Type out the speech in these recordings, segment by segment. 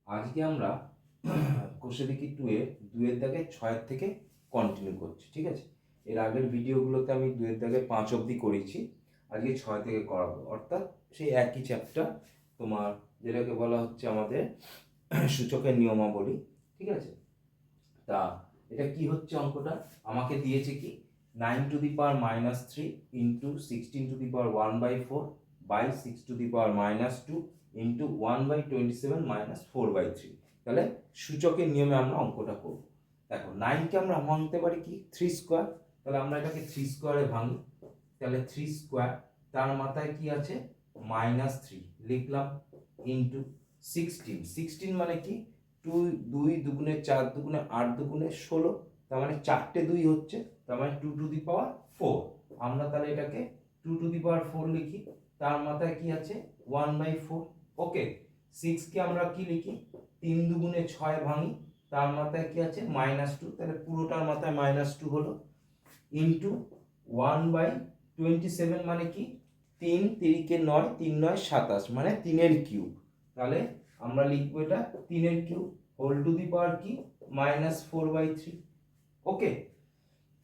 আজকে আমরা কোষে দেখি 2-এর 2-এর দাগে 6-এর থেকে কন্টিনিউ করছি, ঠিক আছে। এর আগের ভিডিওগুলোতে আমি 2-এর দাগে 5 অবধি করেছি, আজকে 6 থেকে করাবো। অর্থাৎ সেই একই চ্যাপ্টার, তোমার যেটাকে বলা হচ্ছে আমাদের সূচকের নিয়মাবলী, ঠিক আছে। তা এটা কি হচ্ছে অঙ্কটা, আমাকে দিয়েছে কি 9⁻³ ইন্টু 16⁻1/4 বাই 6⁻2 ইন্টু 1/27 মাইনাস 4/3। তাহলে সূচকের নিয়মে আমরা অঙ্কটা করব। দেখো 9কে আমরা ভাঙতে পারি কি 3 স্কোয়ার, তাহলে আমরা এটাকে 3 স্কোয়ারে ভাঙি। তাহলে 3 স্কোয়ার, তার মাথায় কি আছে -3 লিখলাম, ইন্টু 16 মানে কি 2 দুগুণে 4 দুগুণে 8 দুগুণে 16, তার মানে 4টে 2 হচ্ছে, তার মানে 2⁴। আমরা তাহলে এটাকে 2⁴ লিখি, তার মাথায় কি আছে 1/4। ওকে, 6 কে আমরা কি লিখি 3 দুগুণে 6 ভাঙি, তার মাথায় কি আছে -2, তাহলে পুরোটার মাথায় -2 হলো, ইন্টু 1/27 মানে কি 3 3 কে 9, 3 9 27 মানে 3-এর কিউব। তাহলে আমরা লিখবো এটা 3-এর cube whole to the power কি -4/3। ওকে,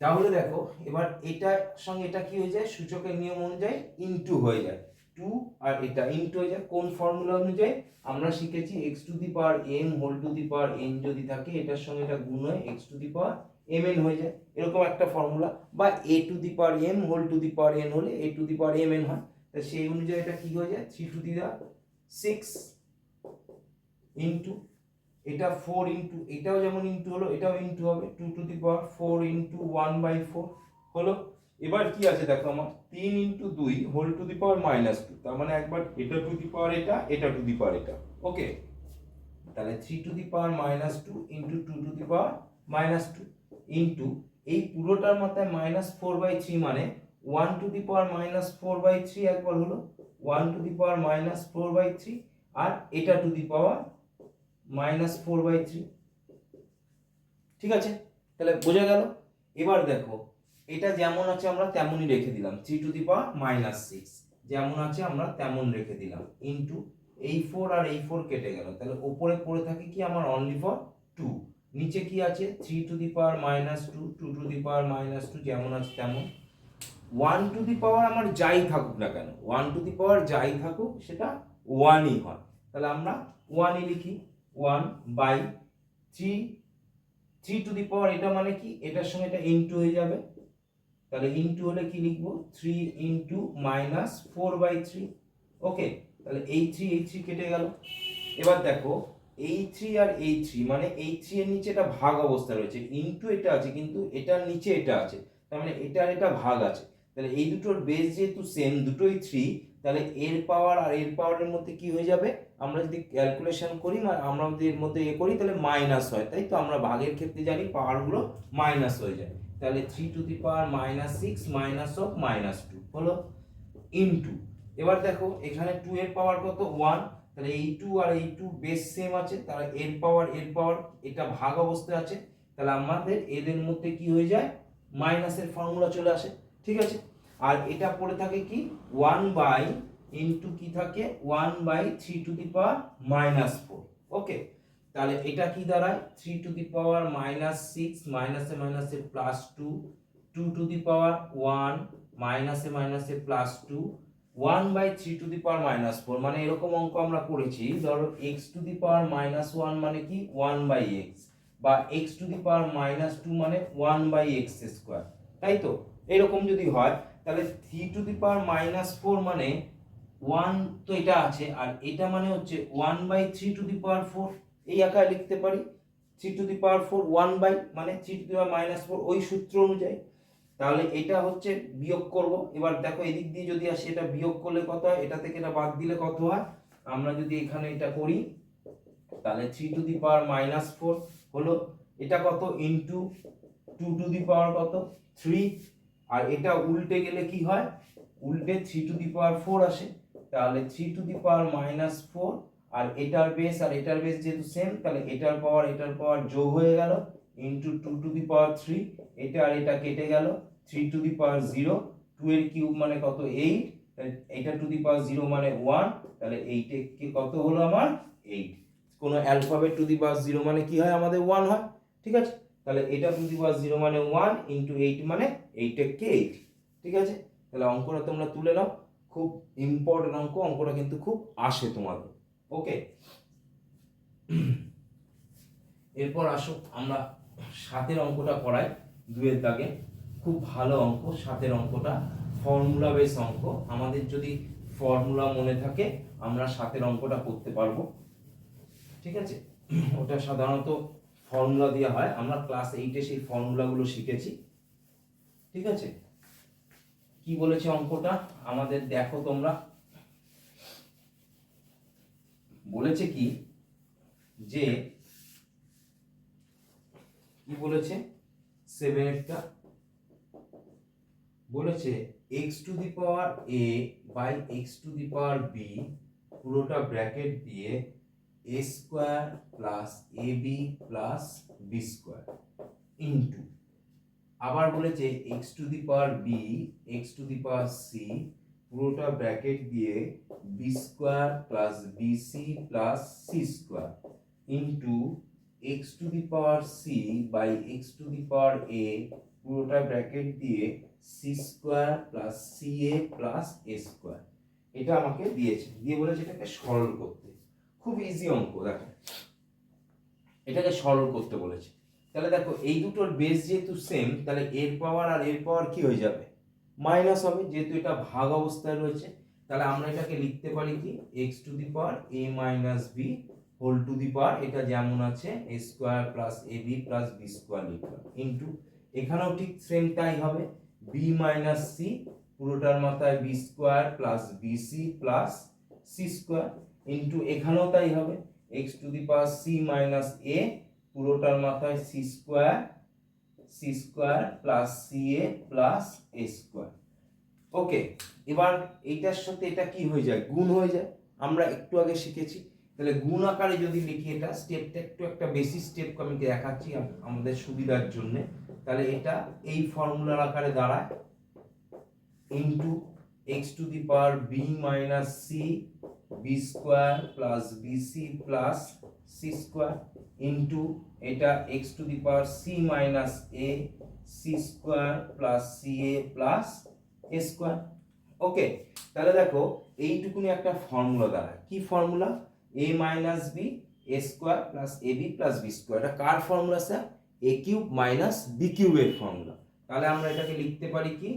তাহলে দেখো এবার এটার সঙ্গে এটা কি হয়ে যায়, সূচকের নিয়ম অনুযায়ী ইনটু হয়ে যায়, 2 আর এটা ইনটু হয়ে যায়। কোন ফর্মুলা অনুযায়ী আমরা শিখেছি x⁻m whole to the power n যদি থাকে, এটার সঙ্গে এটা গুণ হয়ে x⁻mn হয়ে যায়, এরকম একটা ফর্মুলা। বা a⁻m whole to the power n হলে a⁻mn হয়, তা সেই অনুযায়ী এটা কি হয়ে যায় 3⁶ ইনটু এটা 4 ইনটু এটাও যেমন ইনটু হলো, এটাও ইনটু হবে 2⁴ ইনটু 1/4 হলো। এবার কি আছে দেখো আমার 3 ইনটু 2 হোল টু দি পাওয়ার -2, তার মানে একবার এটা টু দি পাওয়ার এটা, এটা টু দি পাওয়ার এটা। ওকে, তাহলে 3⁻² ইনটু 2⁻² ইনটু এই পুরোটার মাথায় -4/3 মানে 1⁻⁻⁴/3 একবার হলো, 1⁻⁻⁴/3 আর এটা টু দি পাওয়ার -4/3। ঠিক আছে, তাহলে বোঝা গেল। এবার দেখো এটা যেমন আছে আমরা তেমনই রেখে দিলাম, 3⁻⁻6 যেমন আছে আমরা তেমন রেখে দিলাম, ইনটু এই 4 আর এই 4 কেটে গেল, তাহলে উপরে পড়ে থাকে কি আমার অনলি ফর 2, নিচে কি আছে 3⁻², 2⁻², যেমন আছে তেমন। 1 টু দি পাওয়ার আমার যাই থাকুক না কেন, 1 টু দি পাওয়ার যাই থাকুক সেটা 1ই হয়, তাহলে আমরা 1ই লিখি, 1/3 3 টু দি পাওয়ার এটা মানে কি এটার সঙ্গে এটা ইনটু হয়ে যাবে, তাহলে ইনটু হলে কি লিখবো 3 ইনটু -4/3। ওকে, তাহলে এই 3 কেটে গেল। এবার দেখো এই 3 আর এই 3 মানে এই 3 এর নিচে এটা ভাগ অবস্থা রয়েছে, ইনটু এটা আছে কিন্তু এটার নিচে এটা আছে, তার মানে এটা আর এটা ভাগ আছে, তাহলে এই দুটোর বেস যেহেতু সেম দুটোই 3, তাহলে এর পাওয়ার আর এর পাওয়ারের মধ্যে কি হয়ে যাবে, আমরা যদি ক্যালকুলেশন করি আমরা যদি এর মধ্যে করি তাহলে মাইনাস হয়, তাই তো আমরা ভাগের ক্ষেত্রে জানি পাওয়ারগুলো মাইনাস হয়ে যায়, তাহলে 3⁻⁻6 মাইনাস অফ -2 হলো, ইনটু এবার দেখো এখানে 2 এর পাওয়ার কত 1, তাহলে এই 2 আর এই 2 বেস সেম আছে, তাহলে এর পাওয়ার এটা ভাগ অবস্থায় আছে, তাহলে আমাদের এদের মধ্যে কি হয়ে যায় মাইনাসের ফর্মুলা চলে আসে। ঠিক আছে, আর এটা পড়ে থাকে কি 1 ইনটু কি থাকে 1/3⁻⁻4। ওকে, তাহলে এটা কি দাঁড়ায় 3⁻⁻6 মাইনাসে মাইনাসে +2, 2⁻1 মাইনাসে মাইনাসে +2, 1/3⁻⁻4 মানে এরকম অঙ্ক আমরা করেছি, ধরো x⁻−1 মানে কি 1/x, বা x⁻−2 মানে 1/x², তাই তো। এরকম যদি হয় তাহলে 3⁻4 মানে 1 তো এটা আছে, আর এটা মানে হচ্ছে 1/3⁴, এই আকারে লিখতে পারি 3⁴ 1 মানে 3⁻4 ওই সূত্র অনুযায়ী। তাহলে এটা হচ্ছে বিয়োগ করব, এবার দেখো এদিক দিয়ে যদি আসে এটা বিয়োগ করলে কত হয়, এটা থেকে এটা বাদ দিলে কত হয়, আমরা যদি এখানে এটা করি তাহলে 3⁻4 হলো, এটা কত ইনটু 2 কত 3, আর এটা উল্টে গেলে কি হয় উল্টে 3⁴ আসে, তাহলে 3⁻4 আর এটার বেস যেহেতু সেম, তাহলে এটার পাওয়ার যোগ হয়ে গেল ইনটু 2⁻3, এটা আর এটা কেটে গেল 3⁻0, 2 এর কিউব মানে কত 8, এটা 2⁻0 মানে 1, তাহলে 8 কে কত হলো আমার 8। কোনো অ্যালফাবেট টু দি পাওয়ার 0 মানে কি হয় আমাদের 1 হয়, ঠিক আছে। তাহলে এটা টু দি পাওয়ার 0 মানে 1 ইন্টু 8 মানে 8 8, ঠিক আছে। তাহলে অঙ্কটা তোমরা তুলে নাও, খুব ইম্পর্টেন্ট অঙ্ক, অঙ্কটা কিন্তু খুব আসে তোমাদের। ওকে, এরপর আসো আমরা 7 অঙ্কটা করাই 2 দাগে। খুব ভালো অঙ্ক 7 অঙ্কটা, ফর্মুলা বেস অঙ্ক। আমাদের যদি ফর্মুলা মনে থাকে আমরা 7 অঙ্কটা করতে পারবো, ঠিক আছে। ওটা সাধারণত ফর্মুলা দেওয়া হয়, আমরা ক্লাস 8-এ সেই ফর্মুলাগুলো শিখেছি, ঠিক আছে। কি বলেছে অঙ্কটা আমাদের দেখো তোমরা, বলেছে কি যে কি বলেছে 7-এরটা বলেছে x to the power a by x to the power b পুরোটা ব্র্যাকেট দিয়ে a square plus ab plus b square into, আবার বলেছে x to the power b x to the power c পুরোটা ব্র্যাকেট দিয়ে b square plus bc plus c square into x to the power c by x to the power a পুরোটা bracket দিয়ে c square plus ca plus a square. এটা আমাকে দিয়েছে, দিয়ে বলেছে এটাকে সরল করতে। খুব ইজি অঙ্ক, দেখো এটাকে সরল করতে বলেছে। তাহলে দেখো এই দুটোর বেস যেহেতু সেম, তাহলে এর পাওয়ার আর এর পাওয়ার কি হয়ে যাবে, মাইনাস হবে, যেহেতু এটা ভাগ অবস্থায় রয়েছে। তাহলে আমরা এটাকে লিখতে পারি কি x to the power a minus b whole to the power, এটা যেমন আছে a square plus ab plus b square লিখলাম ইনটু, এখানেও ঠিক সেম তাই হবে b মাইনাস c পুরোটার মাথায় b square plus bc plus c square into, এখানেও তাই হবে x to the power c minus a পুরোটার মাথায় c square plus ca plus a square. Okay, এবার এইটার সাথে এটা কি হয়ে যায়, গুণ হয়ে যায়, আমরা একটু আগে শিখেছি। তাহলে গুণ আকারে যদি লিখি, এটা স্টেপটা একটু একটা বেশি স্টেপ আমি দেখাচ্ছি আমাদের সুবিধার জন্য। তাহলে এটা এই ফর্মুলার আকারে দাঁড়ায় into x to the power b minus c b square plus bc plus c square into, এটা x to the power c minus a c square plus ca plus a square. Okay, তাহলে দেখো এইটুকুনি একটা formula দাঁড়ায়, কি formula, a minus b a square plus ab plus b square. এটা কার formula sir, a cube minus b কিউবের ফর্মুলা। তাহলে আমরা এটাকে লিখতে পারি কি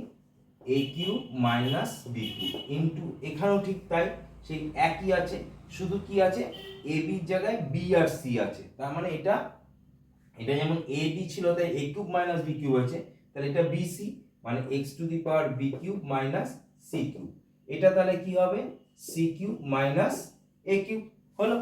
a cube minus b cube into, এখানেও ঠিক তাই সেই একই আছে, শুধু কি আছে ab এর জায়গায় b আর c আছে। তার মানে এটা যেমন ab ছিল তাই a cube minus b cube আছে, তাহলে এটা bc মানে x to the power b cube minus c cube. এটা তাহলে কি হবে c cube minus a cube হলো।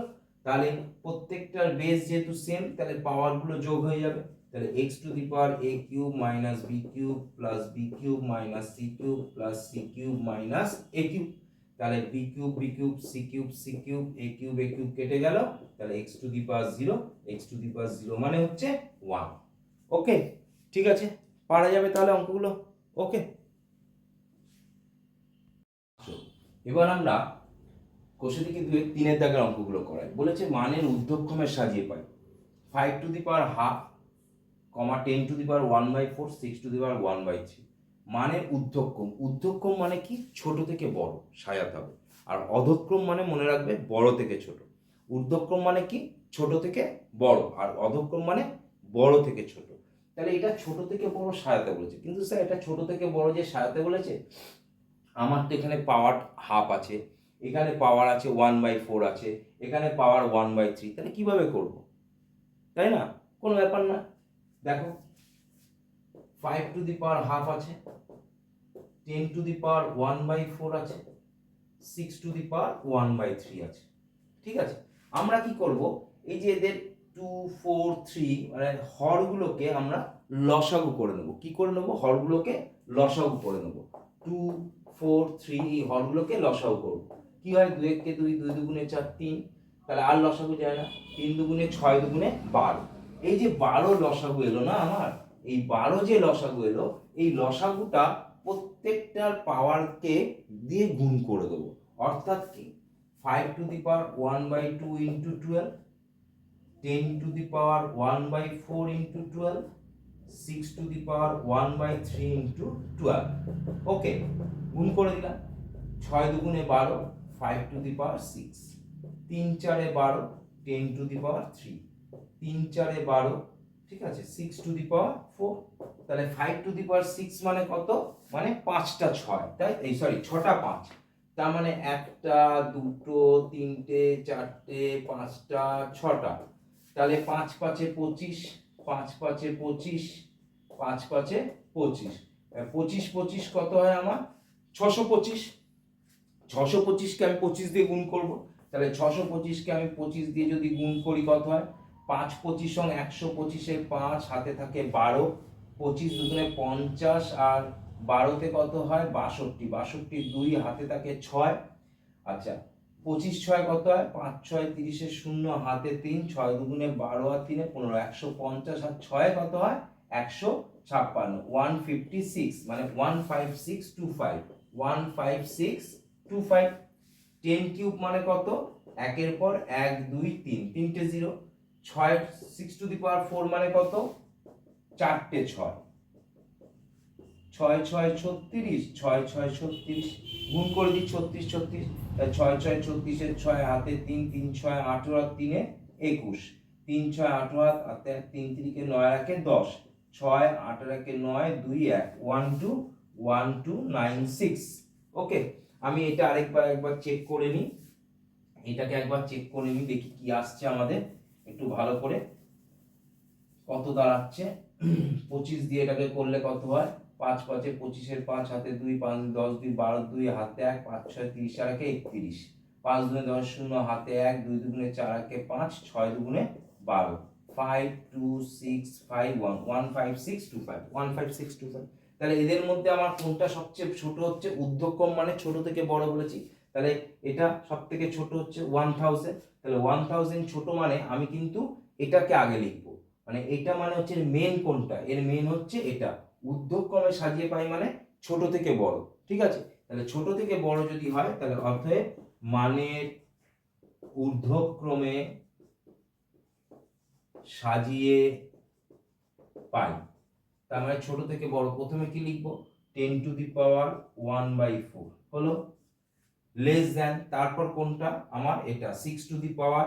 তাহলে প্রত্যেকটার বেস যেহেতু সেম, তাহলে পাওয়ার গুলো যোগ হয়ে যাবে। তাহলে x to the power a cube minus b cube plus b cube minus c cube plus c cube minus a cube. তাহলে b cube c cube a cube কেটে গেল, তাহলে x to the power 0, x to the power 0 মানে হচ্ছে 1। ওকে, ঠিক আছে, পারা যাবে তাহলে অঙ্কগুলো। ওকে, এবার আমরা কোষে দিকে 2-3 দাগের অঙ্কগুলো করাই। বলেছে মানের ঊর্ধ্বক্রমে সাজিয়ে পাই 5 to the power half, 10 to the power 1/4, 6 to the power 1/3। মানের ঊর্ধ্বক্রম, ঊর্ধ্বক্রম মানে কি ছোট থেকে বড় সাজাতে হবে, আর অধক্রম মানে মনে রাখবে বড় থেকে ছোট। ঊর্ধ্বক্রম মানে কি ছোট থেকে বড়, আর অধক্রম মানে বড় থেকে ছোট। তাহলে এটা ছোট থেকে বড় সাজাতে বলেছে, কিন্তু স্যার এটা ছোট থেকে বড় যে সাজাতে বলেছে, আমার তো এখানে পাওয়ার হাফ আছে, এখানে পাওয়ার আছে 1/4 আছে, এখানে পাওয়ার 1/3, তাহলে কিভাবে করব, তাই না, কোনো ব্যাপার না। দেখো 5 টু দি পাওয়ার হাফ আছে, 10 টু দি পাওয়ার 1/4 আছে, 6 টু দি পাওয়ার 1/3 আছে, ঠিক আছে। আমরা কি করব, এই যে এদের 2 4 3 মানে হরগুলোকে আমরা লসাগু করে নেব। কি করে নেব, হরগুলোকে লসাগু করে নেব। 2 4 3 এই হরগুলোকে লসাগু করব। কি হয়, 2 কে 2, 2 দুগুণে 4 3, তাহলে আর লসাগু যায় না, 3 দুগুণে 6 দুগুণে 12। এই যে 12 লসাগু এলো না আমার, এই 12 যে লসাগু এলো, এই লসাগুটা প্রত্যেকটার পাওয়ারকে দিয়ে গুণ করে দেবো। অর্থাৎ কি 5 to the power 1/2 into 12 10 to the power 1/4 into 12, 6 to the power 1/3 into 12। ওকে, গুণ করে দিলাম। 6 দুগুণে 12, 5 to the power 6, 3 4 12, 10 to the power 3, 3 4 12, ঠিক আছে, 6 to the power 4। তাহলে 5 to the power 6 মানে কত? মানে 5টা 6, তাই এই সরি 6টা 5, তার মানে 1টা 2টো 3টে 4টে 5টা 6টা। তাহলে 5 5 25, 5 5 25, 5 5 25, 25 25 কত হয় আমার? 625। 625 কে আমি 25 দিয়ে গুণ করব, তাহলে 625 কে আমি 25 দিয়ে যদি গুণ করি কত হয়? 5 25 সং 125 এর 5 হাতে থাকে 12, 25 দুগুণে 50 আর 12তে কত হয়? 62, 62 2 হাতে থাকে 6। আচ্ছা, 25 6 কত হয়? 5 6 30 এর 0 হাতে 3, 6 দুগুণে 12 আর 3 15, 150 আর 6 কত হয়? 156, 156 মানে 15625, 15625। 10 কিউব মানে কত? 1 এর পর 1 2 3, 3টে 0। 6 6 টু দি পাওয়ার 4 মানে কত? 4টে 6, 6 6 36, 6 6 36, গুণ করে দিই 36 36, 6 6 36 এর 6 হাতে 3, 3 6 18 আর 3 এ 21, 3 6 18 আর 3 3 কে 9 রাখে 10, 6 8 রাখে 9 2 1, 1 2 1 2 9 6। ওকে, আমি এটা একবার চেক করে নিই, এটাকে একবার চেক করে নিই, দেখি কি আসছে আমাদের একটু ভালো করে। কত দাঁড়াচ্ছে? 25 দিয়ে এটাকে করলে কত হয়? 5 5 25 এর 5 হাতে 2, 5 10 2 12 2 হাতে 1, 5 6 30 আর 31, 5 দুগুণে 10 0 হাতে 1, 2 দুগুণে 4 5, 6 দুগুণে 12, 5 2 6 5 1, 15625, 15625। তাহলে এদের মধ্যে আমার কোনটা সবচেয়ে ছোট হচ্ছে? ঊর্ধ্বক্রম মানে ছোট থেকে বড় বলেছি, তাহলে এটা সবথেকে ছোট হচ্ছে 1000। তাহলে 1000 ছোট মানে আমি কিন্তু এটাকে আগে লিখবো, মানে এটা মানে হচ্ছে মেন কোনটা? এর মেন হচ্ছে এটা। ঊর্ধ্বক্রমে সাজিয়ে পাই মানে ছোট থেকে বড়, ঠিক আছে? তাহলে ছোট থেকে বড় যদি হয় তাহলে অতএব মানের ঊর্ধ্বক্রমে সাজিয়ে পাই, তার মানে ছোট থেকে বড়। প্রথমে কি লিখবো? 10 টু দি পাওয়ার 1/4 হলো, লেস দ্যান, তারপর কোনটা আমার? এটা 6 টু দি পাওয়ার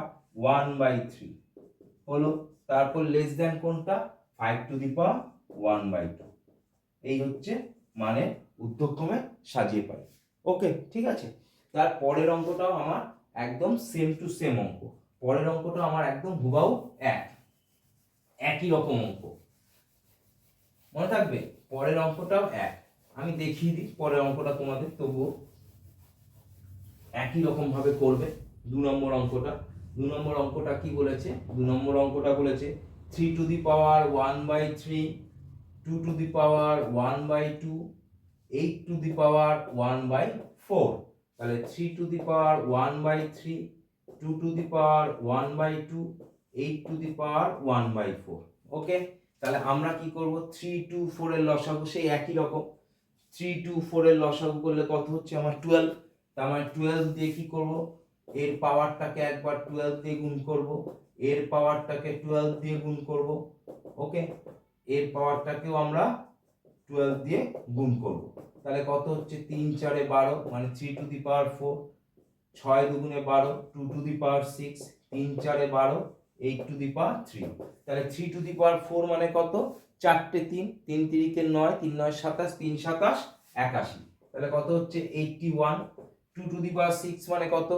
1/3 হলো, তারপর লেস দ্যান কোনটা? 5 টু দি পাওয়ার 1/2। এই হচ্ছে মানে ঊর্ধ্বক্রমে সাজিয়ে পাই। ওকে, ঠিক আছে। তার পরের অঙ্কটাও আমার একদম সেম টু সেম অঙ্ক, পরের অঙ্কটা আমার একদম হুবাহু একই রকম অঙ্ক, মনে থাকবে? পরের অঙ্কটাও এক, আমি দেখিয়ে দিই পরের অঙ্কটা তোমাদের, তবুও একই রকম ভাবে করবে। 2 নম্বর অঙ্কটা, 2 নম্বর অঙ্কটা কি বলেছে? 2 নম্বর অঙ্কটা বলেছে 3 to the power 1/3, 2 to the power 1/2, 8 to the power 1/4। তাহলে 3 to the power 1/3, 2 to the power 1/2, 8 to the power 1/4। Okay, তাহলে আমরা কি করব? 3 2 4 এর লসাগু সেই একই রকম, 3 2 4 এর লসাগু করলে কত হচ্ছে আমার? 12। তার মানে 12 দিয়ে কি করব? এর পাওয়ারটাকে একবার 12 দিয়ে গুণ করব, এর পাওয়ারটাকে 12 দিয়ে গুণ করব। ওকে, এর পাওয়ারটাকেও আমরা 12 দিয়ে গুণ করব। তাহলে কত হচ্ছে? 3 4 12 মানে 3 টু দি পাওয়ার 4, 6 দুগুণে 12, 2 to the power 6, 3 4 12, 8 to the পাওয়ার 3। তাহলে 3 টু দি পাওয়ার 4 মানে কত? 4টে 3, 3 3 কে 9, 3 9 27, 3 27 81। তাহলে কত হচ্ছে? 81। 2 টু দি পাওয়ার 6 মানে কত?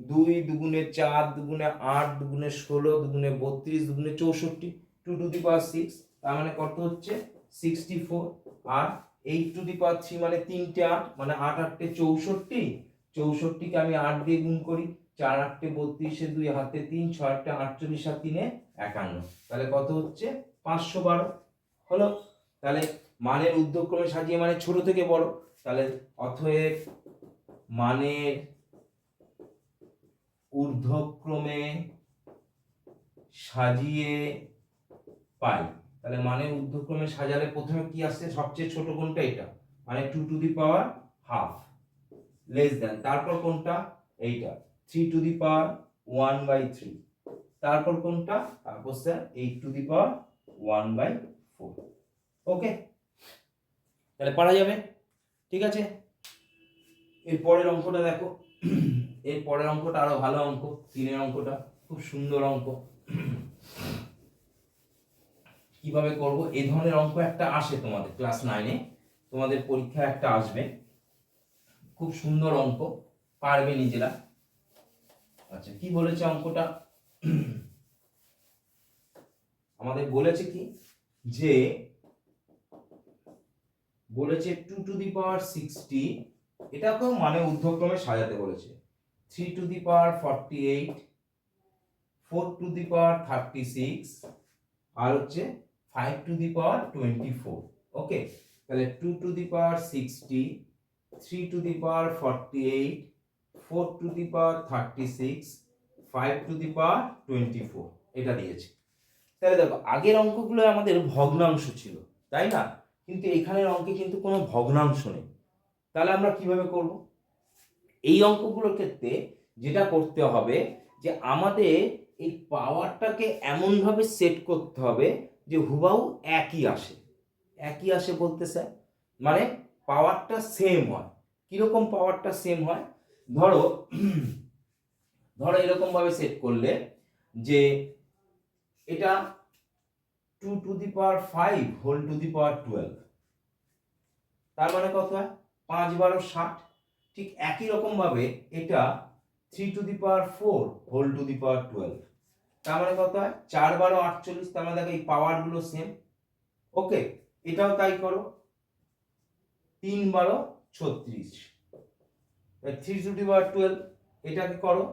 2 দুগুণে 4 দুগুণে 8 দুগুণে 16 দুগুণে 32 দুগুণে 64, 2 টু দি পাওয়ার 6, তার মানে কত হচ্ছে? 64। আর 8 টু দি পাওয়ার 3 মানে 3টে 8, মানে 8 8টে 64, 64 কে আমি 8 দিয়ে গুণ করি, 4 8টে 32 এ 2 হাতে 3, 6 8টে 48 আর 3 এ 51। তাহলে কত হচ্ছে? 512 হলো। তাহলে মানের ঊর্ধ্বক্রমে সাজিয়ে মানে ছোট থেকে বড়, তাহলে অতএব মানের ঊর্ধ্বক্রমে সাজিয়ে পাই। তাহলে মানের ঊর্ধ্বক্রমে সাজালে প্রথমে কি আসছে? সবচেয়ে ছোট কোনটা? এটা, মানে 2 to the power half, less than, তারপর কোনটা? এইটা 3 টু দি পাওয়ার 1/3, তারপর কোনটা, তারপর স্যার 8^1/4। ওকে, তাহলে পারা যাবে। ঠিক আছে, এর পরের অঙ্কটা দেখো। এর পরের অঙ্কটা আরো ভালো অঙ্ক, 3 অঙ্কটা খুব সুন্দর অঙ্ক। কিভাবে করব, এই ধরনের অঙ্ক একটা আসে তোমাদের ক্লাস 9-এ, তোমাদের পরীক্ষা একটা আসবে, খুব সুন্দর অঙ্ক, পারবে নিজেরা। আচ্ছা, কি বলেছে অঙ্কটা, আমাদের বলেছে কি, যে বলেছে 2^60, এটাকেও মানে ঊর্ধ্বক্রমে সাজাতে বলেছে, 3^48, 4^36, আর হচ্ছে 5^24। ওকে, তাহলে 2^60, 3^48, 4^36, 5^24 এটা দিয়েছে। তাহলে দেখো, আগের অঙ্কগুলো আমাদের ভগ্নাংশ ছিল, তাই না? কিন্তু এখানের অঙ্কে কিন্তু কোনো ভগ্নাংশ নেই। তাহলে আমরা কিভাবে করব? এই অঙ্কগুলোর ক্ষেত্রে যেটা করতে হবে, যে আমাদের এই পাওয়ারটাকে এমনভাবে সেট করতে হবে যে হুবাহু একই আসে। একই আসে বলতে স্যার মানে পাওয়ারটা সেম হয়। কিরকম পাওয়ারটা সেম হয়? ধরো এরকম ভাবে সেট করলে যে এটা 2^5 হোল টু দি পাওয়ার 12, তার মানে কত হয়? 5×12 = 60। ঠিক একই রকম ভাবে এটা 3^4 হোল টু দি পাওয়ার 12, তার মানে কত হয়? 4×12 = 48। তার মানে দেখো এই পাওয়ার গুলো সেম। ওকে, এটাও তাই করো, 3×12 = 36, 3^12। এটাকে করো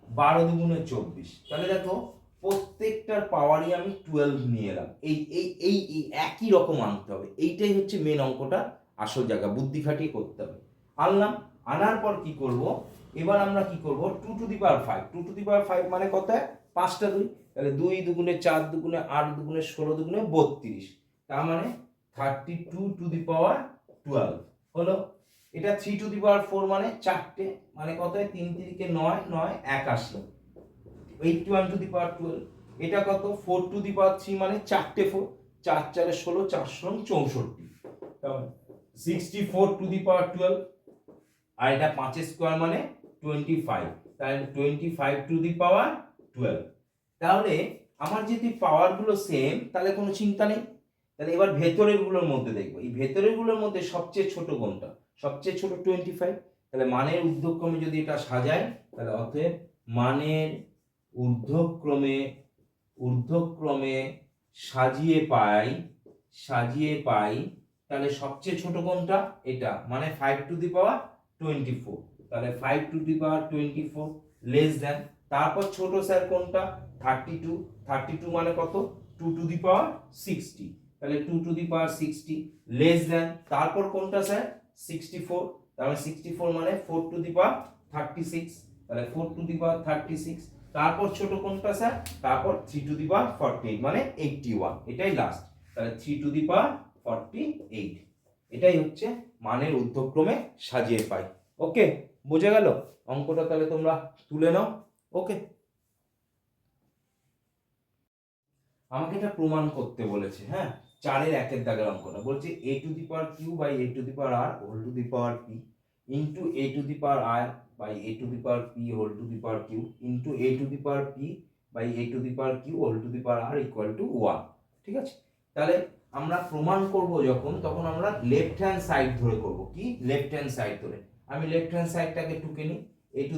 12×2 = 24। তাহলে দেখো প্রত্যেকটার পাওয়ারই আমি 12 নিয়ে এলাম। এই এই এই একই রকম আনতে হবে, এইটাই হচ্ছে মেন অঙ্কটা, আসল জায়গা, বুদ্ধি খাটিয়ে করতে হবে। আনলাম, আনার পর কি করব, এবার আমরা কি করব, 2^5, 2^5 মানে কত হয়? 5টা 2, তাহলে 2 দুগুণে 4 দুগুণে 8 দুগুণে 16 দুগুণে 32, তার মানে 32^12 হলো। এটা 3^4 মানে 4টে, মানে কত হয়? 3 3 9, 9 81, 81^12। এটা কত? 4^3 মানে 4টে 4, 4 4 16, 4 64, তাহলে 64^12। আর এটা 5 স্কয়ার মানে 25, তাহলে 25^12। তাহলে আমার যদি পাওয়ার গুলো সেম, তাহলে কোনো চিন্তা নেই। তাহলে এবার ভেতরের গুলোর মধ্যে দেখবো, এই ভেতরের গুলোর মধ্যে সবচেয়ে ছোট কোনটা? সবচেয়ে ছোট 25। তাহলে মানের ঊর্ধ্বক্রমে যদি এটা সাজাই, তাহলে অতএব মানের ঊর্ধ্বক্রমে সাজিয়ে পাই, তাহলে সবচেয়ে ছোট কোনটা? এটা, মানে 5^24। তাহলে 5^24 লেস দেন, তারপর ছোট স্যার কোনটা? 32, 32 মানে কত? 2^60, তাহলে 2^60 লেস দেন, তারপর কোনটা স্যার? 64, তাহলে 64 মানে 4^36, তাহলে 4^36, তারপর ছোট কোনটা স্যার? তারপর 3^48 মানে 81, এটাই লাস্ট, তাহলে 3^48। এটাই হচ্ছে মানের ঊর্ধ্বক্রমে সাজিয়ে পাই। ওকে, বোঝা গেল অঙ্কটা? তাহলে তোমরা তুলে নাও। ওকে, আমাকে এটা প্রমাণ করতে বলেছে। হ্যাঁ, 4-এর 1-এর দাগের অঙ্কটা বলছে a^q/a^r whole to the power p into a^r/a^p whole to the power q into a^p/a^q whole to the power r equal to 1। ঠিক আছে, তাহলে আমরা প্রমাণ করব যখন, তখন আমরা লেফট হ্যান্ড সাইড ধরে করব। কি লেফট হ্যান্ড সাইড ধরে? আমি লেফট হ্যান্ড সাইডটাকে টুকে নিই, a^q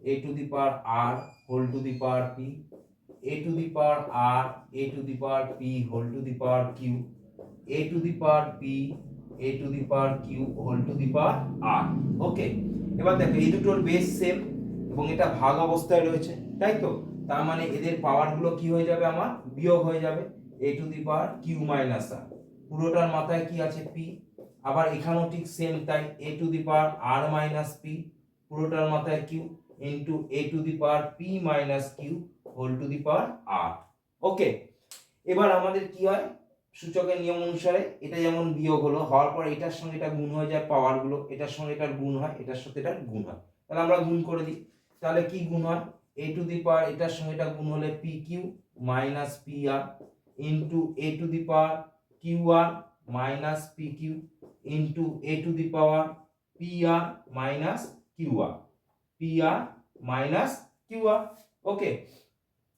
a^r whole to the power p, a^r a^p whole to the power q, a^p a^q whole to the power r। Okay, এবার দেখো এই দুটোর বেস সেম এবং এটা ভাগ অবস্থায় রয়েছে, তাই তো? তার মানে এদের পাওয়ার গুলো কি হয়ে যাবে? আমার বিয়োগ হয়ে যাবে, a^q - r, পুরোটার মাথায় কি আছে? p। আবার এখানেও ঠিক সেম তাই, a^r - p, পুরোটার মাথায় q, into a^p - q whole to the power r। Okay, এবার আমাদের কি হয়? সূচকের নিয়ম অনুসারে এটা যেমন বিয়োগ হলো, হওয়ার পর এটার সঙ্গে এটা গুণ হয়ে যায়, পাওয়ার গুলো এটার সঙ্গে এটার গুণ হয়, এটার সাথে এটার গুণ হয়, তাহলে আমরা গুণ করে দিই। তাহলে কি গুণ হয়? এ টু দি পাওয়ার এটার সঙ্গে এটা গুণ হলে P Q minus P R into A to the power Q R minus P Q into A to the power P R minus Q R, P R minus Q R. Okay,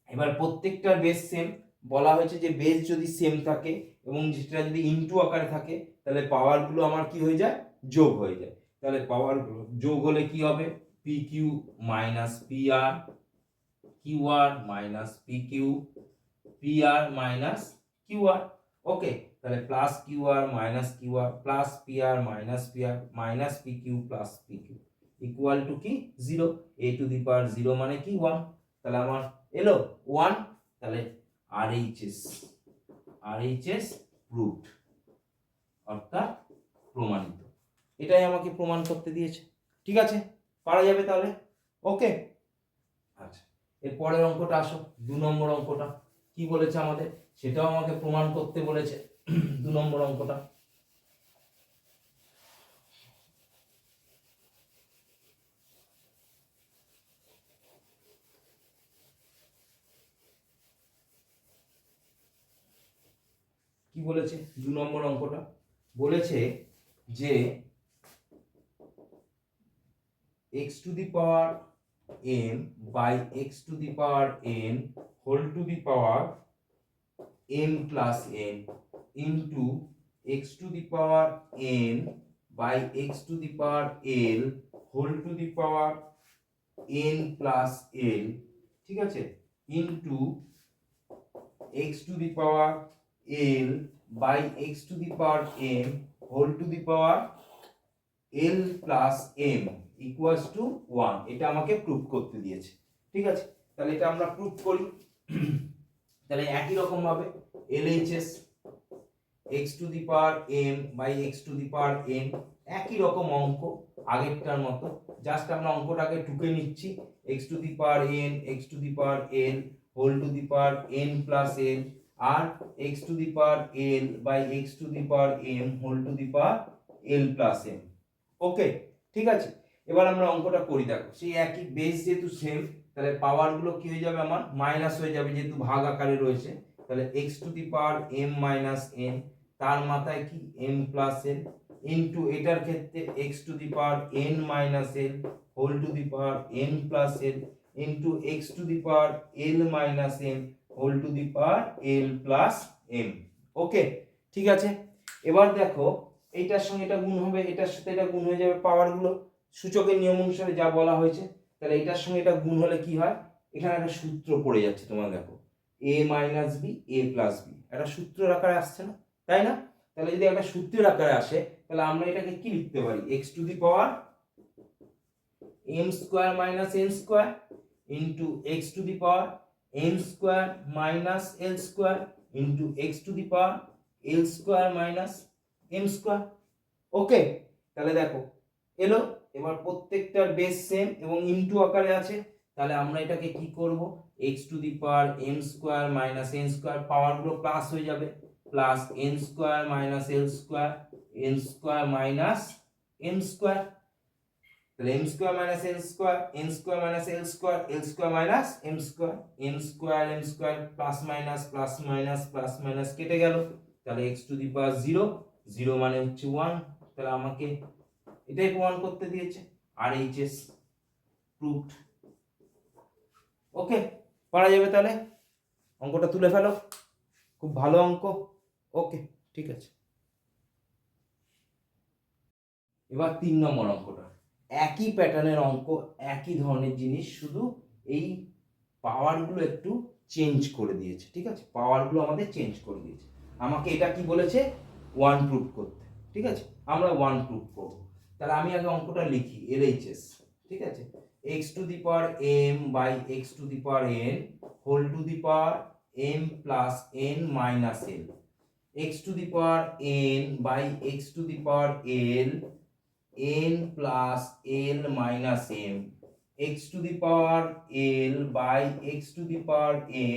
এবার প্রত্যেকটার base same, বলা হয়েছে যে base যদি same থাকে এবং যেটা যদি ইনটু আকারে থাকে তাহলে পাওয়ারগুলো আমার কি হয়ে যায়, যোগ হয়ে যায়। তাহলে পাওয়ারগুলো যোগ হলে কি হবে, P Q minus P R, Q R minus P Q, P R minus Q R. Okay, তাহলে plus Q R minus Q R plus P R minus P R minus P Q plus P Q equal to কি 0। এ to the power 0 মানে কি 1, তাহলে আমার এলো 1। তাহলে RHS proved, অর্থাৎ প্রমাণিত। এটাই আমাকে প্রমাণ করতে দিয়েছে। ঠিক আছে, পারা যাবে তাহলে। ওকে, আচ্ছা এর পরের অঙ্কটা আসো, 2 নম্বর অঙ্কটা কি বলেছে আমাদের, সেটাও আমাকে প্রমাণ করতে বলেছে। 2 নম্বর অঙ্কটা কি বলেছে, 2 নম্বর অঙ্কটা বলেছে যে x to the power m by x to the power n whole to the power m plus n into x to the power n by x to the power l whole to the power n plus l, ঠিক আছে, into x to the power l by x to the power m whole to the power l plus m equals to 1। এটা আমাকে proof করতে দিয়েছে। ঠিক আছে, তাহলে এটা আমরা প্রুফ করি। তাহলে একই রকম ভাবে LHS x to the power m by x to the power n, একই রকম অঙ্ক আগেরটার মতো, জাস্ট আমরা অঙ্কটাকে টুকে নিচ্ছি। x to the power n x to the power n whole to the power n plus n আর x to the power l by x to the power m whole to the power l plus m। Okay, ঠিক আছে, এবার আমরা অঙ্কটা করি। দেখো সেই একই বেস যেহেতু সেম, তাহলে পাওয়ার গুলো কি হয়ে যাবে, আমার মাইনাস হয়ে যাবে যেহেতু ভাগ আকারে রয়েছে। তাহলে x to the power m minus n, তার মাথায় কি m প্লাস n ইনটু এটার ক্ষেত্রে x to the power n minus l whole to the power n plus l into x to the power l minus m whole to the power l plus m। Okay, ঠিক আছে, এবার দেখো এইটার সঙ্গে এটা গুণ হবে, এটার সাথে এটা গুণ হয়ে যাবে পাওয়ার গুলো সূচকের নিয়ম অনুসারে যা বলা হয়েছে। তাহলে এটার সঙ্গে এটা গুণ হলে কি হয়, এখানে একটা সূত্র পড়ে যাচ্ছে তোমার, দেখো a minus B A plus B, একটা সূত্রের আকারে আসছে না, তাই না? তাহলে যদি একটা সূত্রের আকারে আসে তাহলে আমরা এটাকে কি লিখতে পারি, x to the power m square minus n square into x to the power n square minus l square into x to the power l square minus m square. Okay, তাহলে দেখো এলো। এবার প্রত্যেকটার বেস সেম এবং into আকারে আছে, তাহলে আমরা এটাকে কি করব, x to the power m square minus n square, power গুলো প্লাস হয়ে যাবে, plus n square minus l square n square minus m square. তাহলে m square minus l square n square minus l square l square minus m square, m square plus minus কেটে গেল। তাহলে x to the power 0, 0 মানে হচ্ছে 1। তাহলে আমাকে এটাই প্রমাণ করতে দিয়েছে, RHS প্রুভড। ওকে, পারা যাবে তাহলে, অঙ্কটা তুলে ফেলো, খুব ভালো অঙ্ক। ওকে, ঠিক আছে, এবার 3 নম্বর অঙ্কটা একই প্যাটার্নের অঙ্ক, একই ধরনের জিনিস, শুধু এই পাওয়ারগুলো একটু চেঞ্জ করে দিয়েছে। ঠিক আছে, পাওয়ারগুলো আমাদের চেঞ্জ করে দিয়েছে। আমাকে এটা কি বলেছে, 1 প্রুফ করতে। ঠিক আছে, আমরা 1 প্রুফ করব। তাহলে আমি আগে অঙ্কটা লিখি, LHS, ঠিক আছে, x to the power m by x to the power n whole to the power m plus n minus l, x to the power n by x to the power l n plus l minus m, x to the power l by x to the power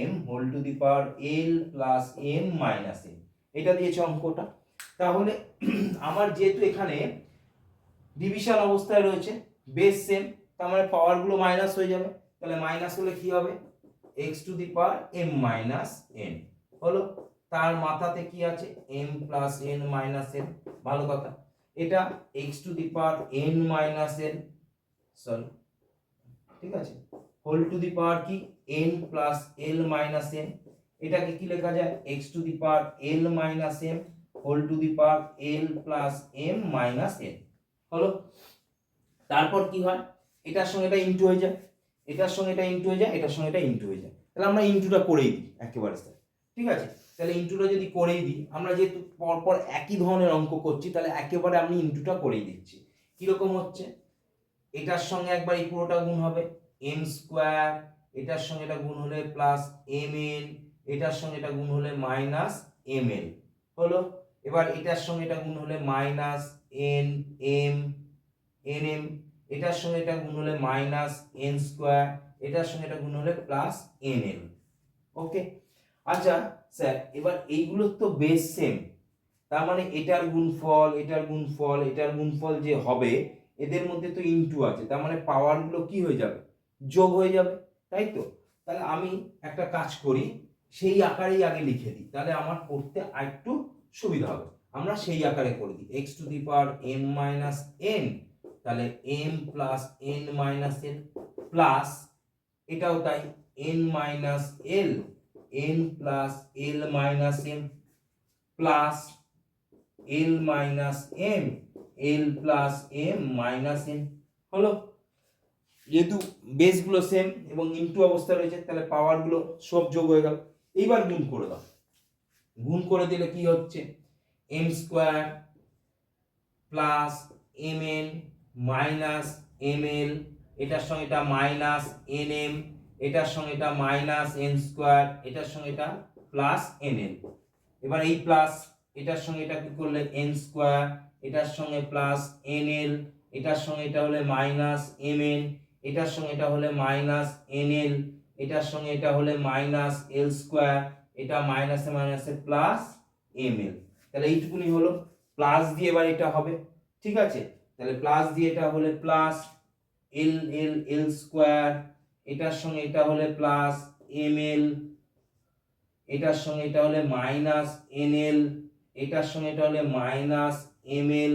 m whole to the power l plus m minus m, এটা দিয়েছে অঙ্কটা। তাহলে আমার যেহেতু এখানে division অবস্থায় রয়েছে, base same, তার মানে পাওয়ার গুলো মাইনাস হয়ে যাবে। তাহলে মাইনাস হলে কি হবে, X to the power M minus N হলো। তার মাথাতে কি আছে, M plus N minus N, ভালো কথা। এটা X to the power N minus N, sorry ঠিক আছে, হোল টু দি পাওয়ার কি এন প্লাস এল মাইনাস এন। এটাকে কি লেখা যায়, X to the power L minus M whole to the power L plus M minus N হলো। তারপর কি হয়, এটার সঙ্গে এটা ইনটু হয়ে যায়, এটার সঙ্গে এটা ইনটু হয়ে যায়, এটার সঙ্গে এটা ইনটু হয়ে যায়। তাহলে আমরা ইনটুটা করেই দিই একেবারে স্যার, ঠিক আছে। তাহলে ইনটুটা যদি করেই দিই, আমরা যেহেতু পরপর একই ধরনের অঙ্ক করছি, তাহলে একেবারে আমি ইনটুটা করেই দিচ্ছি। কিরকম হচ্ছে, এটার সঙ্গে একবার এই পুরোটা গুণ হবে এম স্কোয়ার, এটার সঙ্গে এটা গুণ হলে প্লাস এম এন, এটার সঙ্গে এটা গুণ হলে মাইনাস এম এল হলো। এবার এটার সঙ্গে এটা গুণ হলে minus N M N M, এটার সঙ্গে এটা গুণ হলে মাইনাস এন স্কোয়ার, এটার সঙ্গে এটা গুণ হলে প্লাস এন এল। ওকে, আচ্ছা স্যার, এবার এইগুলোর তো বেস সেম, তার মানে এটার গুণফল এটার গুণফল এটার গুণফল যে হবে, এদের মধ্যে তো ইনটু আছে, তার মানে পাওয়ারগুলো কি হয়ে যাবে, যোগ হয়ে যাবে, তাই তো। তাহলে আমি একটা কাজ করি, সেই আকারেই আগে লিখে দিই, তাহলে আমার পড়তে আরেকটু সুবিধা হবে। আমরা সেই আকারে করে দিই, x to the power M minus n, তাহলে m plus N minus l plus, এটাও তাই, n minus l n plus এল মাইনাস এম প্লাস এল minus M l plus M minus N হলো। যেহেতু বেসগুলো সেম এবং ইনটু অবস্থা রয়েছে, তাহলে পাওয়ারগুলো সব যোগ হয়ে গেল। এইবার গুণ করে দাও, গুণ করে দিলে কি হচ্ছে, M square plus M N minus M L, এটার সঙ্গে এটা মাইনাস এন এম, এটার সঙ্গে এটা মাইনাস এন স্কোয়ার, এটার সঙ্গে এটা প্লাস এন এল। এবার এই প্লাস এটার সঙ্গে এটা কি করলে এন স্কোয়ার, এটার সঙ্গে প্লাস এন এল, এটার সঙ্গে এটা হলে মাইনাস এম এন, এটার সঙ্গে এটা হলে মাইনাস এন এল, এটার সঙ্গে এটা হলে মাইনাস এল স্কোয়ার, এটা মাইনাসে মাইনাসে প্লাস এম এল। তাহলে এইটুকুনি হলো, প্লাস দিয়ে এবার এটা হবে, ঠিক আছে। তাহলে প্লাস দিয়ে এটা হলে প্লাস এল এল এল স্কোয়ার, এটার সঙ্গে এটা হলে প্লাস এম এল, এটার সঙ্গে এটা হলে মাইনাস এন এল, এটার সঙ্গে এটা হলে মাইনাস এম এল,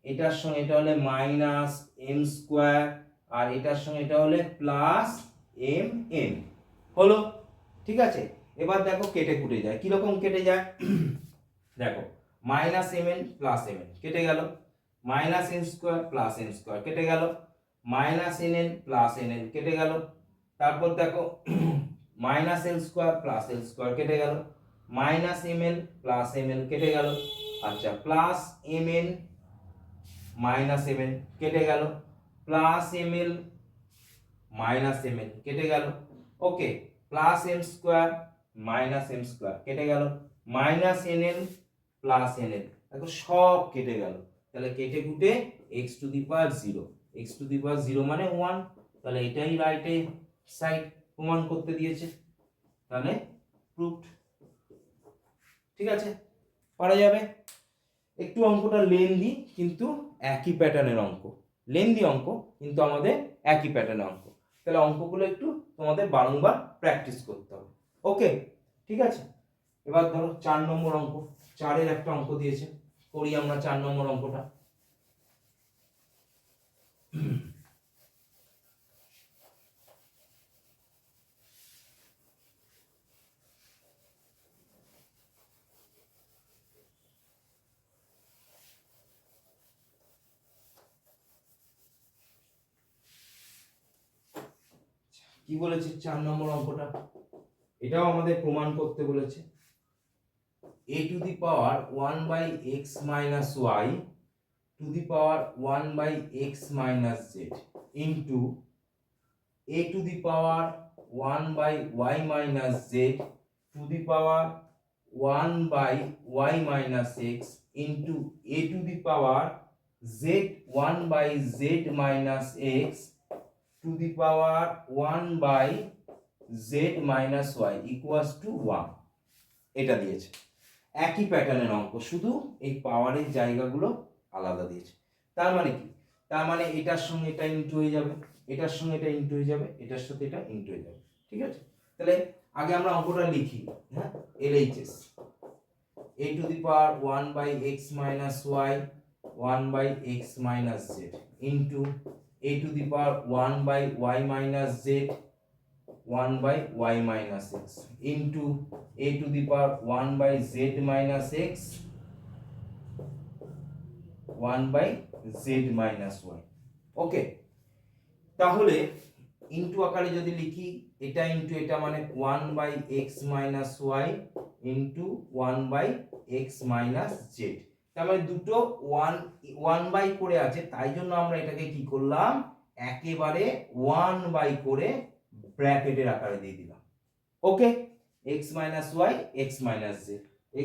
এটার সঙ্গে এটা হলে মাইনাস এম স্কোয়ার, আর এটার সঙ্গে এটা হলে প্লাস এম এন হলো, ঠিক আছে। এবার দেখো কেটে কুটে যায়, কিরকম কেটে যায় দেখো, minus m n plus M n কেটে গেল, minus n square plus n square কেটে গেল, minus n n plus n n কেটে গেল। তারপর দেখো minus l square plus l square কেটে গেল, minus M l plus m l কেটে গেল, আচ্ছা plus M N minus m n কেটে গেল, plus m l minus M l কেটে গেল, okay, plus m square minus m square কেটে গেল, minus N L plus N L, দেখো সব কেটে গেল। তাহলে কেটে কুটে x to the power zero, x to the power zero মানে ওয়ান, তাহলে এটাই রাইট সাইড প্রমাণ করতে দিয়েছে, তাহলে প্রুফড, ঠিক আছে, পারা যাবে। একটু অঙ্কটা লেন্দি, কিন্তু একই প্যাটার্নের অঙ্ক, লেন্দি অঙ্ক কিন্তু আমাদের একই প্যাটার্নের অঙ্ক, তাহলে অঙ্কগুলো একটু তোমাদের বারংবার প্র্যাকটিস করতে হবে। ওকে, ঠিক আছে। এবার ধরো 4 নম্বর অঙ্ক, 4-এর একটা অঙ্ক দিয়েছে, করি আমরা 4 নম্বর অঙ্কটা। কি বলেছে 4 নম্বর অঙ্কটা, এটাও আমাদের প্রমাণ করতে বলেছে, a to the power 1 by x minus y to the power 1 by x minus z into a to the power 1 by y minus z to the power 1 by y minus x into a to the power z 1 by z minus x to the power 1 by z minus y equals to 1, এটা দিয়েছে। একই প্যাটার্নের অঙ্ক, শুধু এই পাওয়ারের জায়গাগুলো আলাদা দিয়েছে। তার মানে কি, তার মানে এটার সঙ্গে এটা ইনটু হয়ে যাবে, এটার সঙ্গে এটা ইন্টু হয়ে যাবে, এটার সাথে এটা ইন্টু হয়ে যাবে, ঠিক আছে। তাহলে আগে আমরা অঙ্কটা লিখি, হ্যাঁ, LHS a to the power 1 by x minus y 1 by x minus z into a to the power 1 by y minus z 1 by y minus x into a to the power 1 by z minus x 1 by z minus y। ওকে, তাহলে into আকারে যদি লিখি, এটা into এটা মানে 1 by x minus y into 1 by x minus z, তার মানে দুটো 1 by করে আছে, তাই জন্য আমরা এটাকে কি করলাম, একেবারে 1 by করে ব্র্যাকেটের আকারে দিয়ে দিলাম। ওকে, x minus y x minus z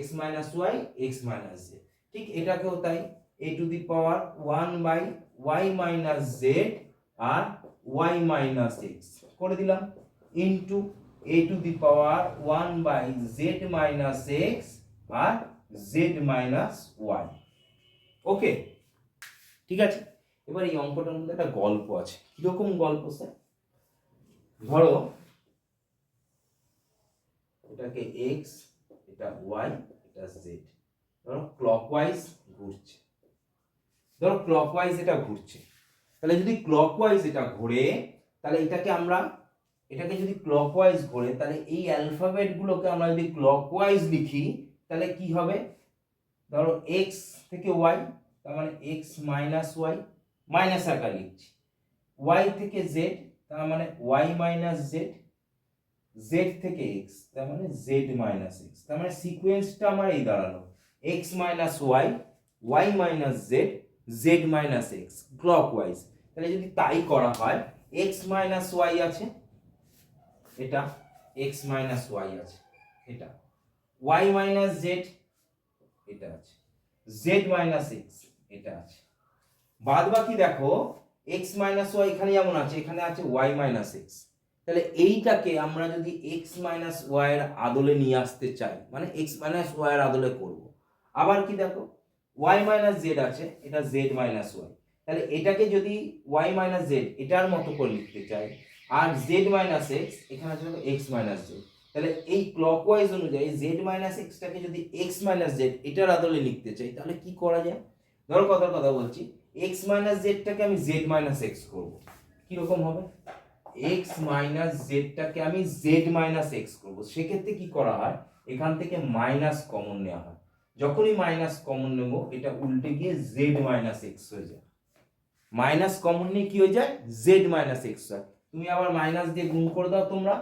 x minus y x minus z, ঠিক এটাকেও তাই a to the power 1 by y minus z R y minus x করে দিলাম into a to the power 1 by z minus x আর z minus y। Okay, ঠিক আছে। এবার এই অঙ্কটার মধ্যে একটা গল্প আছে। কিরকম গল্প স্যার? ধরো এটাকে x, এটা y, এটা z, ধরো ক্লকওয়াইজ ঘুরছে, ধরো ক্লকওয়াইজ এটা ঘুরছে, তাহলে যদি ক্লকওয়াইজ এটা ঘোরে, তাহলে এটাকে যদি ক্লকওয়াইজ ঘোরে, তাহলে এই অ্যালফাবেট গুলোকে আমরা যদি ক্লকওয়াইজ লিখি, তাহলে কি হবে, ধরো x থেকে y, তার মানে x মাইনাস y, মাইনাস আকারে লিখছি, y থেকে z, তার মানে y মাইনাস z, z থেকে x, তার মানে z মাইনাস x, তার মানে সিকোয়েন্সটা আমার এই দাঁড়ালো x minus y, y minus z, z minus x clockwise. তাহলে যদি তাই করা হয়, x মাইনাস y আছে, এটা x মাইনাস y আছে, এটা y মাইনাস z, এটা আছে z মাইনাস x, এটা আছে, বাদ বাকি দেখো x মাইনাস y এখানে যেমন আছে, এখানে আছে y মাইনাস x। তাহলে এইটাকে আমরা যদি x মাইনাস y এর আদলে নিয়ে আসতে চাই, মানে x মাইনাস y এর আদলে করব। আবার কি দেখো y মাইনাস z আছে, এটা z মাইনাস y, তাহলে এটাকে যদি y মাইনাস z এটার মতো করে লিখতে চাই, আর z মাইনাস x এখানে আছে x মাইনাস z, তাহলে এই ক্লকওয়াইজ অনুযায়ী z মাইনাস x টাকে যদি x মাইনাস z এটার আদলে লিখতে চাই, তাহলে কি করা যায়? ধরো কথা বলছি, x মাইনাস z টাকে আমি z মাইনাস x করব, কি রকম হবে, x মাইনাস z টাকে আমি z মাইনাস x করব। সেক্ষেত্রে কি করা হয়, এখান থেকে মাইনাস কমন নেওয়া হয়, যখনই মাইনাস কমন নেব এটা উল্টে গিয়ে z মাইনাস x হয়ে যায়, মাইনাস কমন নিয়ে কি হয়ে যায়, z মাইনাস x হয়। তুমি আবার মাইনাস দিয়ে গুণ করে দাও তোমরা,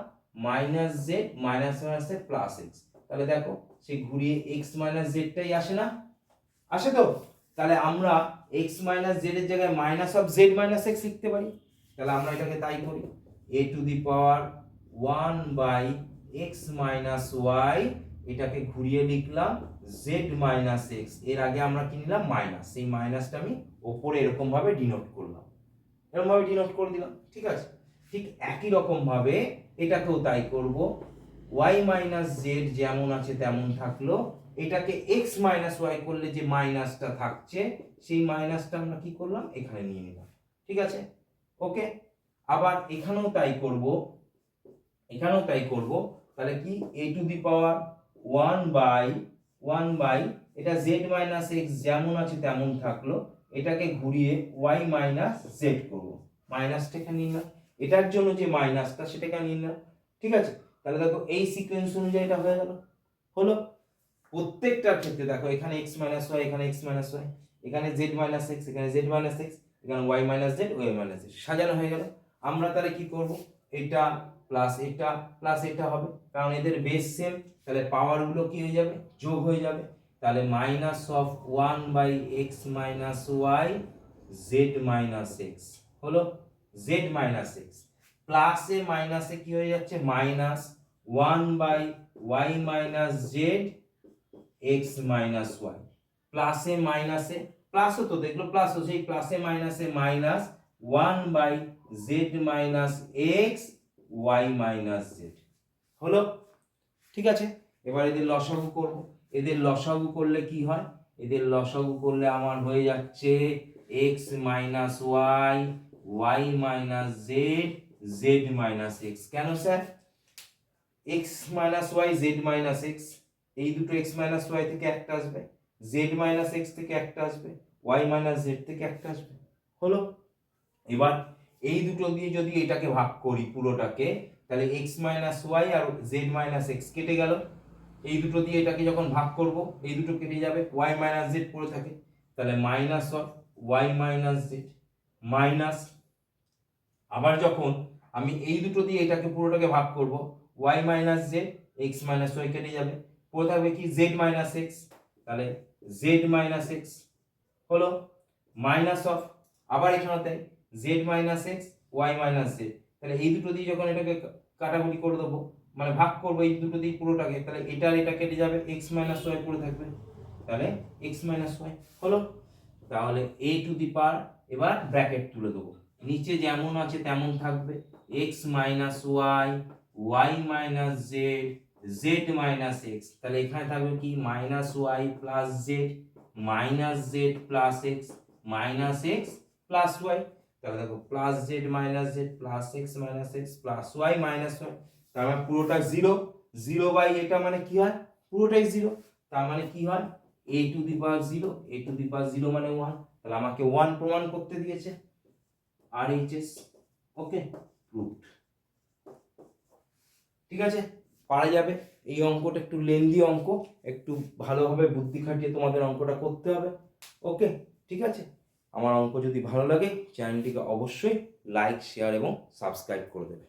মাইনাস z মাইনাস মাইনাসে প্লাস x, তাহলে দেখো সে ঘুরিয়ে x মাইনাস z টাই আসে না, আসে তো। তাহলে আমরা x মাইনাস z এর জায়গায় minus of z minus x লিখতে পারি, তাহলে আমরা এটাকে তাই করি, a to the power 1 by x minus y, এটাকে ঘুরিয়ে লিখলাম z মাইনাস x, এর আগে আমরা কি নিলাম, মাইনাস, সেই মাইনাসটা আমি উপরে এরকম ভাবে ডিনোট করলাম, এরকম ভাবে ডিনোট করে দিলাম, ঠিক আছে। ঠিক একই রকম ভাবে এটাকেও তাই করব, y মাইনাস z যেমন আছে তেমন থাকলো, এটাকে x মাইনাস y করলে যে মাইনাসটা থাকছে, সেই মাইনাসটা আমরা কি করলাম, এখানে নিয়ে নিলাম, ঠিক আছে। ওকে, আবার এখানেও তাই করব, তাহলে কি a to the power 1 by এটা z মাইনাস x যেমন আছে তেমন থাকলো, এটাকে ঘুরিয়ে y মাইনাস z করব, মাইনাসটা এখানে নিলাম, এটার জন্য যে মাইনাসটা সেটাকে নিলাম, ঠিক আছে। তাহলে দেখো এই সিকোয়েন্স অনুযায়ী এটা হয়ে গেল, হলো। প্রত্যেকটার ক্ষেত্রে দেখো এখানে x মাইনাস y, এখানে x মাইনাস y, এখানে z মাইনাস x, এখানে z মাইনাস x, এখানে y minus z, y minus z সাজানো হয়ে গেল। আমরা তাহলে কি করব, এটা প্লাস এটা হবে, কারণ এদের বেস সেম, তাহলে পাওয়ার গুলো কি হয়ে যাবে, যোগ হয়ে যাবে। তাহলে minus of 1 by x minus y z minus x হলো z মাইনাস x, প্লাসে মাইনাসে কি হয়ে যাচ্ছে, minus 1 by y minus z x minus y, প্লাসে মাইনাসে প্লাস হতো, দেখলো প্লাস হতো, সেই প্লাসে মাইনাসে minus 1 by z minus x y minus z হলো, ঠিক আছে। এবার এদের লসাগু করব, এদের লসাগু করলে কি হয়, এদের লসাগু করলে আমার হয়ে যাচ্ছে x minus y y minus z z minus x. কেন sir? X minus y z minus x, এই দুটো এক্স মাইনাস ওয়াই থেকে একটা আসবে, জেড মাইনাস এক্স থেকে একটা আসবে, ওয়াই মাইনাস জেড থেকে একটা আসবে। হলো? এবার এই দুটো দিয়ে যদি এটাকে ভাগ করি পুরোটাকে, তাহলে এক্স মাইনাস ওয়াই আর জেড মাইনাস এক্স কেটে গেল। এই দুটো দিয়ে এটাকে যখন ভাগ করব এই দুটো কেটে যাবে, ওয়াই মাইনাস জেড পড়ে থাকে, তাহলে minus of y minus z minus, আবার যখন আমি এই দুটো দিয়ে এটাকে পুরোটাকে ভাগ করব, y minus z x minus y কেটে যাবে, পড়ে থাকবে কি জেড মাইনাস এক্স, তাহলে জেড মাইনাস এক্স হলো মাইনাস অফ, আবার এখানে z minus x y minus z, তাহলে এই দুটো দিয়ে যখন এটাকে কাটাকুটি করে দেবো মানে ভাগ করবো এই দুটো দিয়ে পুরোটাকে, তাহলে এটার এটা কেটে যাবে, এক্স মাইনাস ওয়াই পড়ে থাকবে, তাহলে এক্স মাইনাস ওয়াই হলো। তাহলে এ টু দি পাওয়ার, এবার ব্র্যাকেট তুলে দেবো, নিচে যেমন আছে তেমন থাকবে, x minus y y minus z z minus x, তাহলে এখানে থাকবে কি minus y plus z minus z plus x minus x plus y, তাহলে দেখো plus z minus z plus x minus x plus y minus y, তার মানে পুরোটা zero, zero by এটা মানে কি হয় পুরোটাই জিরো, তার মানে কি হয় a to the power zero, a to the power zero মানে 1, তাহলে আমাকে 1 প্রমাণ করতে দিয়েছে, RHS। ওকে, প্রুভড। ঠিক আছে, পারা যাবে। এই অঙ্কটা একটু লেন্দি অঙ্ক, একটু ভালোভাবে বুদ্ধি খাটিয়ে তোমাদের অঙ্কটা করতে হবে। ওকে, ঠিক আছে। আমার অঙ্ক যদি ভালো লাগে চ্যানেলটিকে অবশ্যই লাইক শেয়ার এবং সাবস্ক্রাইব করে দেবে।